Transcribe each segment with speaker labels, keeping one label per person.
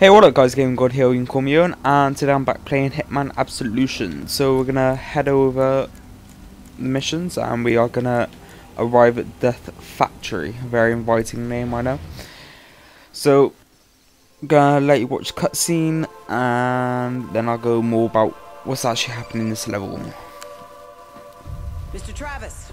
Speaker 1: Hey, what up guys, Gaming God here, you can call me Owen, and today I'm back playing Hitman Absolution. So we're gonna head over the missions and we are gonna arrive at Death Factory. Very inviting name, I know. So, I'm gonna let you watch the cutscene and then I'll go more about what's actually happening in this level.
Speaker 2: Mr. Travis,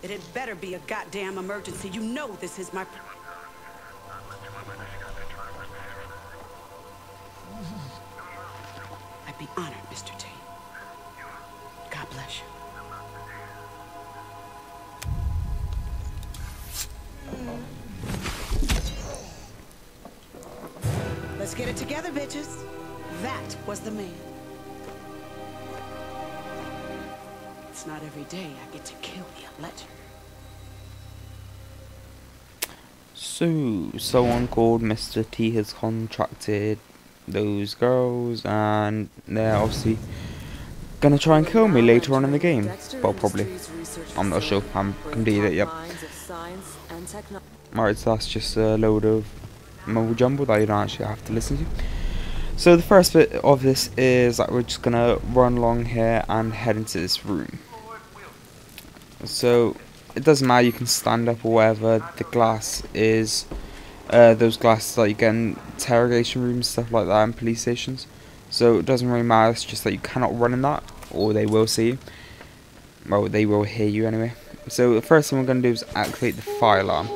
Speaker 2: it had better be a goddamn emergency. You know this is my... I'd be honored, Mr. T. God bless you. Let's get it together, bitches. That was the man. It's not every day I get to kill a legend.
Speaker 1: So, someone called Mr. T has contracted those girls and they're obviously gonna try and kill me later on in the game. Well, probably. I'm not sure. I haven't completed it yet. Alright, so that's just a load of mumble jumble that you don't actually have to listen to. So the first bit of this is that we're just gonna run along here and head into this room. So it doesn't matter, you can stand up or whatever. The glass is those glasses that you get in interrogation rooms, stuff like that, in police stations. So it doesn't really matter, it's just that you cannot run in that, or they will see you. Well, they will hear you anyway. So the first thing we're going to do is activate the fire alarm.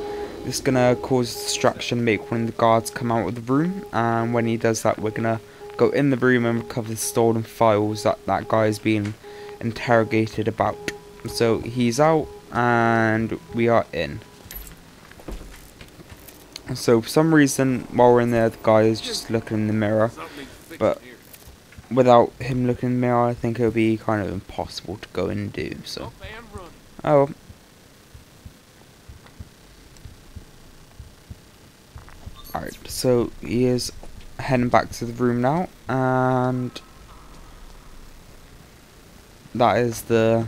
Speaker 1: This is going to cause distraction, make one of the guards come out of the room, and when he does that, we're going to go in the room and recover the stolen files that that guy is being interrogated about. So he's out, and we are in. So for some reason, while we're in there, the guy is just looking in the mirror, but without him looking in the mirror, I think it would be kind of impossible to go and do so. Oh. Alright, so he is heading back to the room now, and that is the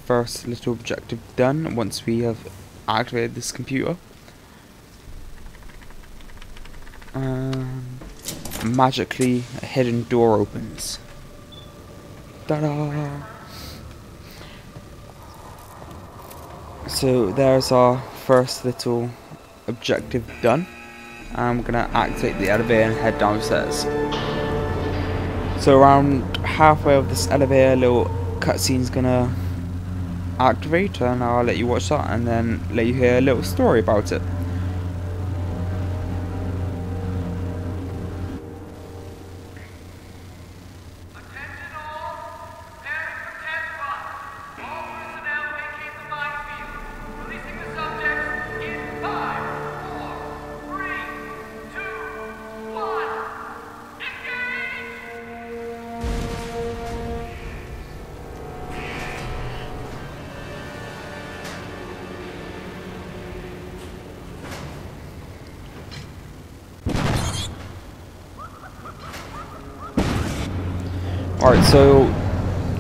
Speaker 1: first little objective done once we have activated this computer. Magically, a hidden door opens. Ta-da! So there's our first little objective done. And we're gonna activate the elevator and head downstairs. So around halfway of this elevator, a little cutscene's gonna activate, and I'll let you watch that and then let you hear a little story about it. Alright, so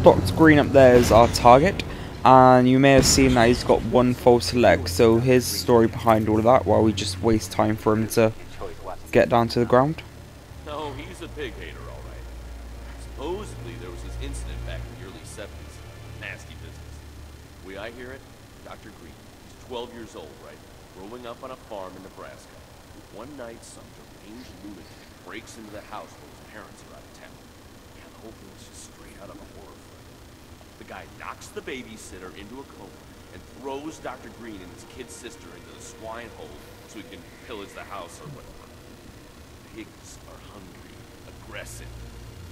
Speaker 1: Dr. Green up there is our target, and you may have seen that he's got one false leg, so his story behind all of that, while we just waste time for him to get down to the ground.
Speaker 3: No, he's a pig hater, alright. Supposedly there was this incident back in the early 70s. Nasty business. The way I hear it, Dr. Green, he's 12 years old, right? Growing up on a farm in Nebraska. One night, some deranged lunatic breaks into the house while his parents are out of town. The whole thing is just straight out of a horror film. The guy knocks the babysitter into a coma and throws Dr. Green and his kid sister into the swine hole so he can pillage the house or whatever. Pigs are hungry, aggressive.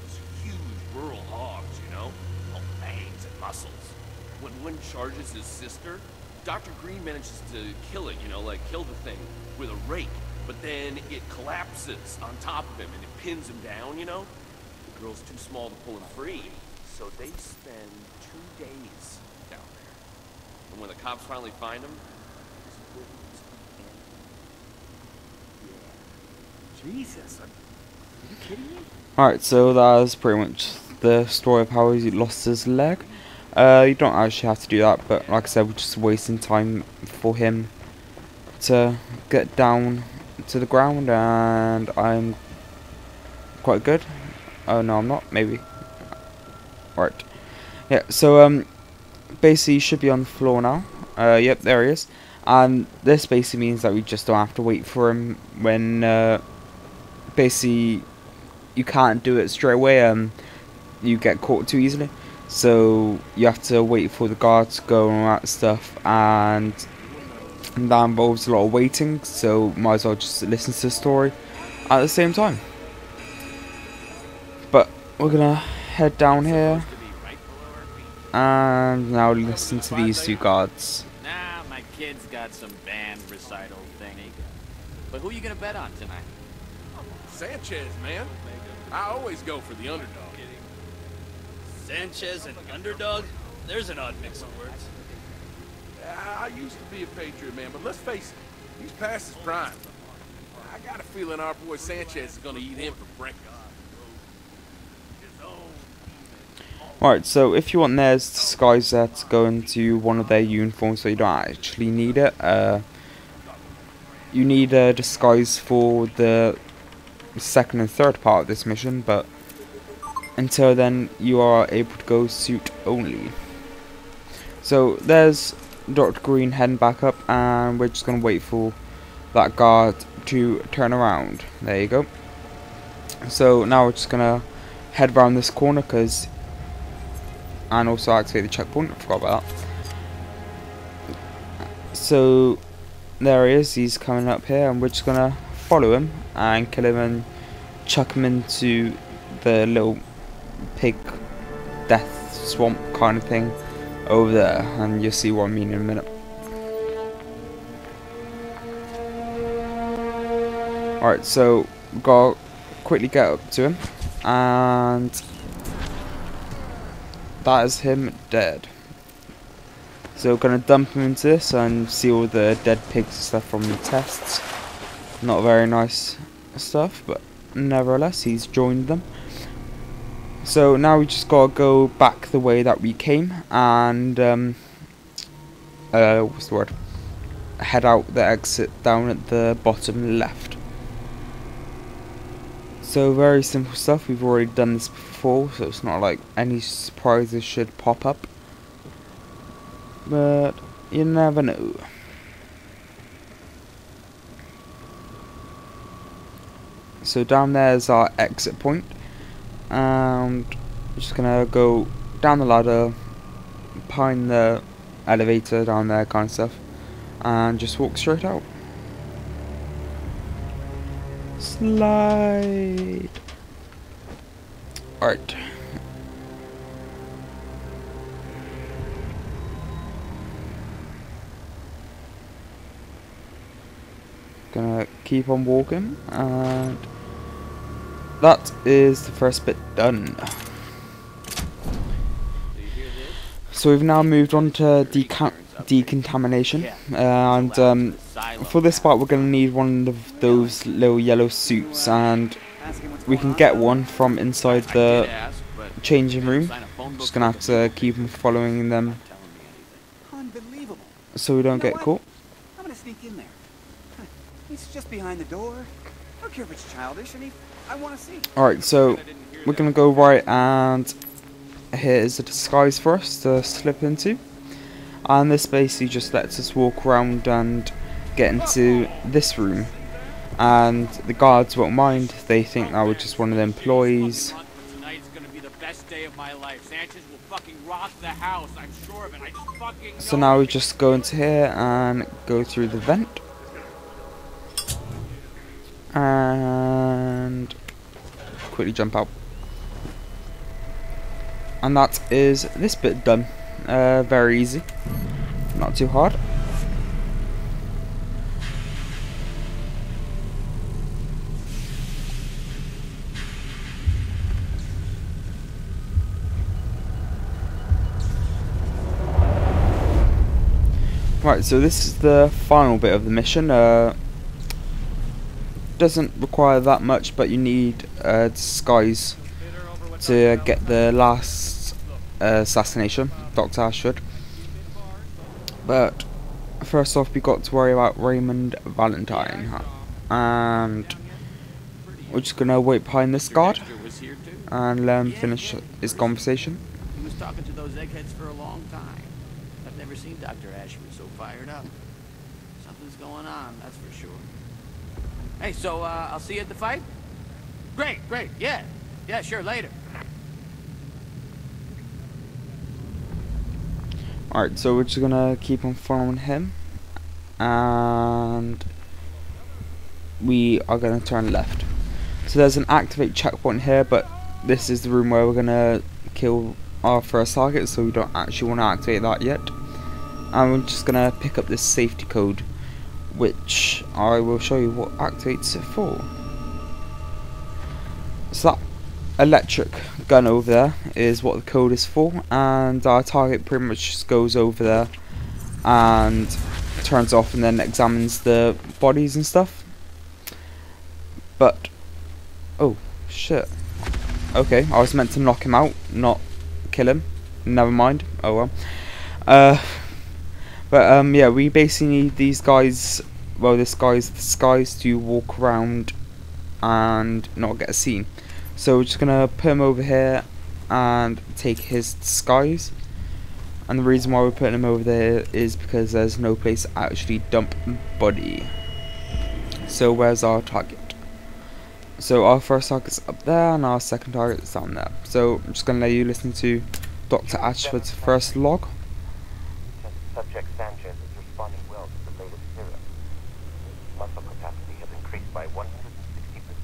Speaker 3: Those huge rural hogs, you know? All fangs and muscles. When one charges his sister, Dr. Green manages to kill it, you know, like kill the thing with a rake. But then it collapses on top of him and it pins him down, you know? The girl's too small to pull him free, so they spend 2 days down there. And when the cops finally find him,
Speaker 4: Jesus, are you kidding me?
Speaker 1: Alright, so that is pretty much the story of how he lost his leg. You don't actually have to do that, but like I said, we're just wasting time for him to get down to the ground, and I'm quite good. Oh no, I'm not. Maybe. Right. Yeah. So basically, you should be on the floor now. Yep, there he is. And this basically means that we just don't have to wait for him when basically you can't do it straight away. You get caught too easily. So you have to wait for the guard to go and all that stuff, and that involves a lot of waiting. So might as well just listen to the story at the same time. But we're gonna head down here and now listen to these two guards.
Speaker 5: Nah, my kid's got some band recital thing. But who you gonna bet on tonight?
Speaker 6: Sanchez, man. I always go for the underdog.
Speaker 7: Sanchez and underdog? There's an odd mix of words.
Speaker 6: I used to be a Patriot, man, but let's face it, he's past his prime. I got a feeling our boy Sanchez is gonna eat him for breakfast.
Speaker 1: Alright, so if you want theirs disguise that to go into one of their uniforms so you don't actually need it, you need a disguise for the second and third part of this mission, but until then you are able to go suit only. So there's Dr. Green heading back up, and we're just going to wait for that guard to turn around. There you go. So now we're just going to head around this corner and also activate the checkpoint. I forgot about that. So there he is, he's coming up here, and we're just gonna follow him and kill him and chuck him into the little pig death swamp kind of thing over there, and you'll see what I mean in a minute. Alright, so we've got to quickly get up to him, and that is him dead. So we're gonna dump him into this and see all the dead pigs and stuff from the tests. Not very nice stuff, but nevertheless he's joined them. So now we just gotta go back the way that we came and what's the word? Head out the exit down at the bottom left. So very simple stuff, we've already done this before, so it's not like any surprises should pop up. But you never know. So down there is our exit point, and we're just gonna go down the ladder, behind the elevator down there kind of stuff, and just walk straight out. Slide. Alright. Gonna keep on walking, and that is the first bit done. So we've now moved on to decontamination, and for this part we're going to need one of those little yellow suits, and we can get one from inside the changing room. Just going to have to keep on following them so we don't get caught.
Speaker 4: I'm gonna sneak in there. He's just behind the door. I don't care if it's childish. I want to see.
Speaker 1: Alright, so we're going to go right, and here is a disguise for us to slip into. And this basically just lets us walk around and get into this room. And the guards won't mind. They think that we're just one of the employees.
Speaker 5: Tonight's gonna be the best day of my life. Sanchez will fucking rock the house. I'm sure of it. I just fucking know.
Speaker 1: So now we just go into here and go through the vent. And quickly jump out. And that is this bit done. Very easy. Not too hard. Right, so this is the final bit of the mission. Doesn't require that much, but you need a disguise to get the last assassination, Dr. Ashford. But first off, we got to worry about Raymond Valentine. and we're just gonna wait behind this guard
Speaker 5: Dexter was here too.
Speaker 1: and let him finish his conversation.
Speaker 5: He was talking to those eggheads for a long time. I've never seen Dr. Ashford so fired up. Something's going on, that's for sure. Hey, so I'll see you at the fight? Great, yeah. Yeah, sure, later.
Speaker 1: Alright, so we're just gonna keep on following him, and we are gonna turn left. So there's an activate checkpoint here, but this is the room where we're gonna kill our first target, so we don't actually want to activate that yet. And we're just gonna pick up this safety code, which I will show you what activates it for. So that electric gun over there is what the code is for, and our target pretty much just goes over there and turns off and then examines the bodies and stuff. But oh shit, okay, I was meant to knock him out, not kill him. Never mind, oh well. Yeah, we basically need these guys, well, this guys to walk around and not get seen. So we're just gonna put him over here and take his disguise. And the reason why we're putting him over there is because there's no place to actually dump body. So where's our target? So our first target's up there and our second target's down there. So I'm just gonna let you listen to Dr. Ashford's first log.
Speaker 8: Subject Sanchez is responding well to the latest serum. His muscle capacity has increased by 160%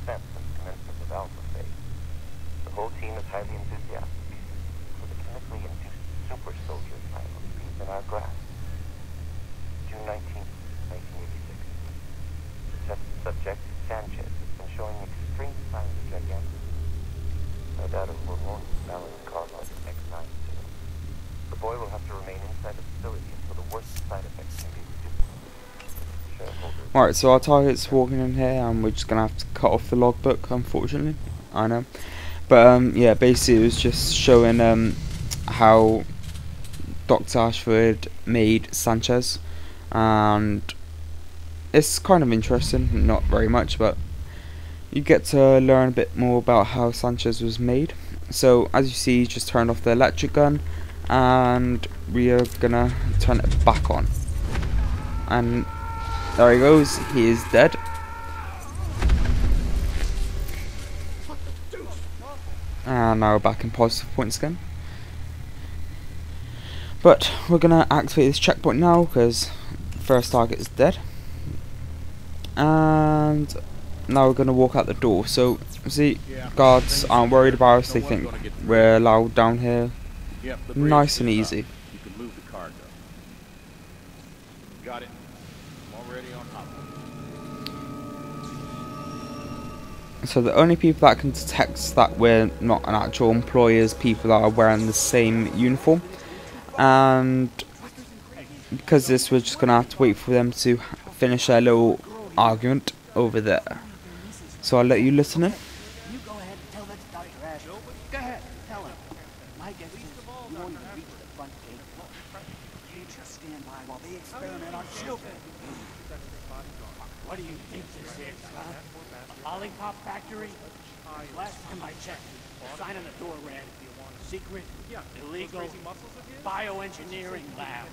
Speaker 8: since commencement of alpha phase. The whole team is highly enthusiastic for the chemically induced super soldier cycle he's in our grasp. June 19th, 1986. The test subject, Sanchez, has been showing extreme signs of gigantism. No doubt it will won't balance caused by the X9 serum. The boy will have to remain inside the facility until the worst side effects can be reduced.
Speaker 1: Alright, so our target's walking in here and we're just gonna have to cut off the logbook, unfortunately. I know. But yeah, basically it was just showing how Dr. Ashford made Sanchez, and it's kind of interesting, not very much, but you get to learn a bit more about how Sanchez was made. So as you see, he just turned off the electric gun, and we are gonna turn it back on, and there he goes, he is dead. And now we're back in positive points again. But we're gonna activate this checkpoint now because first target is dead. And now we're gonna walk out the door. So see, guards aren't worried about us, they think we're allowed down here. Nice and easy.
Speaker 6: You can move the cargo. Got it. I'm already on top.
Speaker 1: So the only people that can detect that we're not an actual employee is people that are wearing the same uniform. And because of this, we're just gonna have to wait for them to finish their little argument over there. So I'll let you listen in.
Speaker 4: You go ahead and tell that to Dr. Ashford. Go ahead, tell him. My guess is you won't even reach the front gate. You just stand by while they experiment on children.
Speaker 5: What do you think this is, huh? A lollipop factory? Last time I checked, the sign on the door read, secret, illegal, bioengineering lab.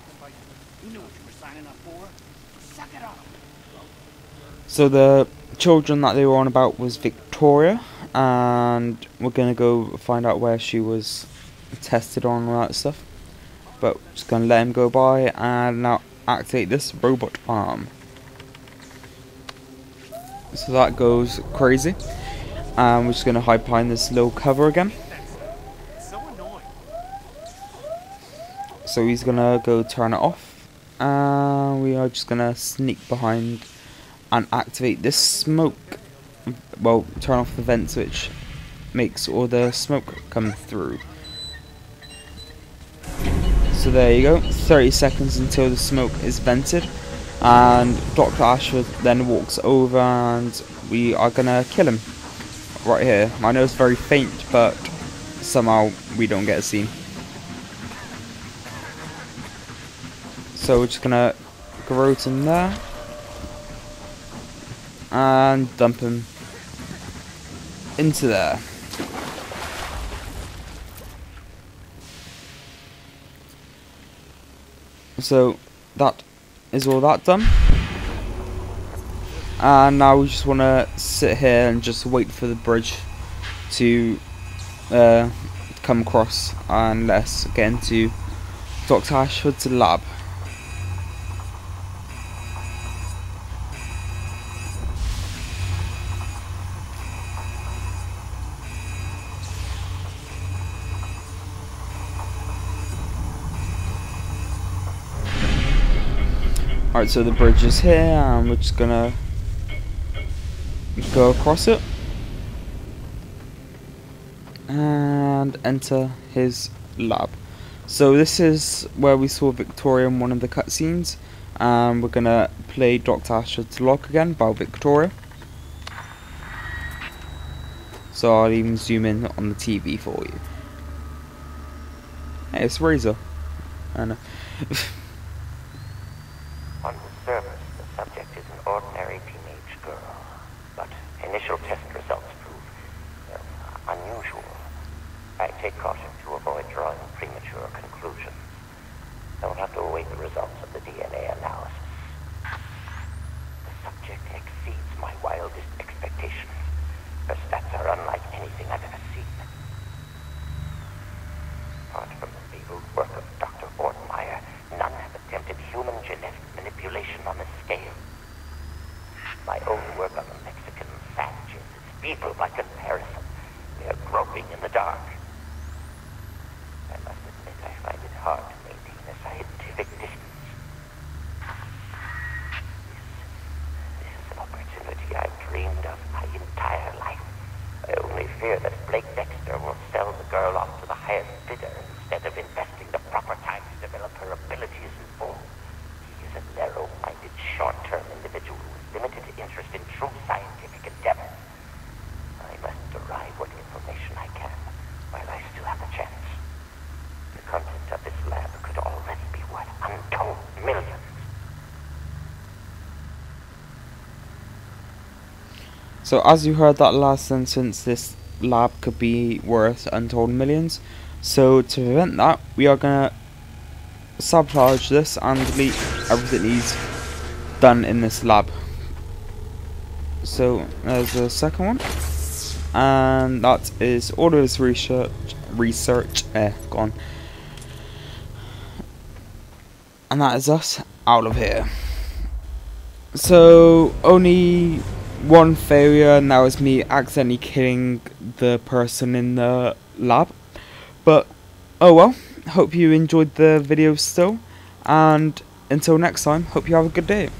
Speaker 5: You knew what you were signing up for. Suck it up.
Speaker 1: So the children that they were on about was Victoria, and we're gonna go find out where she was tested on and all that stuff. But just gonna let him go by and now activate this robot arm. So that goes crazy. And we're just gonna hide behind this little cover again. So he's gonna go turn it off, and we are just gonna sneak behind and activate this smoke. Well, turn off the vent switch, makes all the smoke come through. So there you go, 30 seconds until the smoke is vented, and Dr. Ashford then walks over and we are gonna kill him right here. I know it's very faint, but somehow we don't get a scene. So we're just gonna garrote him there, and dump him into there. So that is all that done. And now we just want to sit here and just wait for the bridge to come across and let us get into Dr. Ashford's lab. Alright, so the bridge is here and we're just gonna go across it and enter his lab. So this is where we saw Victoria in one of the cutscenes, and we're gonna play Dr. Ashford's log again by Victoria. So I'll even zoom in on the TV for you. Hey, it's Razor. I know.
Speaker 8: On the surface, the subject is an ordinary teenage girl, but initial test results prove unusual. I take caution to avoid drawing premature conclusions. I will have to await the results of the DNA analysis. The subject exceeds my wildest expectations. Her stats are unlike anything I've ever seen. Apart from the feeble work of Dr. Ortmeyer, none have attempted human genetic manipulation on this scale. My own work on the Mexican savages is feeble by comparison. We are groping in the dark. I must admit I find it hard to maintain a scientific distance. This is an opportunity I've dreamed of my entire life. I only fear that Blake Dexter will sell the girl off to the highest bidder instead of investing the proper time to develop her abilities in full. He is a narrow-minded, short-term individual with limited interest in true scientific endeavor. I must derive what information I can while I still have the chance. The contents of this lab could already be worth untold millions.
Speaker 1: So as you heard that last sentence, this lab could be worth untold millions. So to prevent that, we are gonna sabotage this and delete everything he's done in this lab. So there's the second one, and that is all of this research gone. And that is us out of here. So only one failure, and that was me accidentally killing the person in the lab. But oh well, hope you enjoyed the video still, and until next time, hope you have a good day.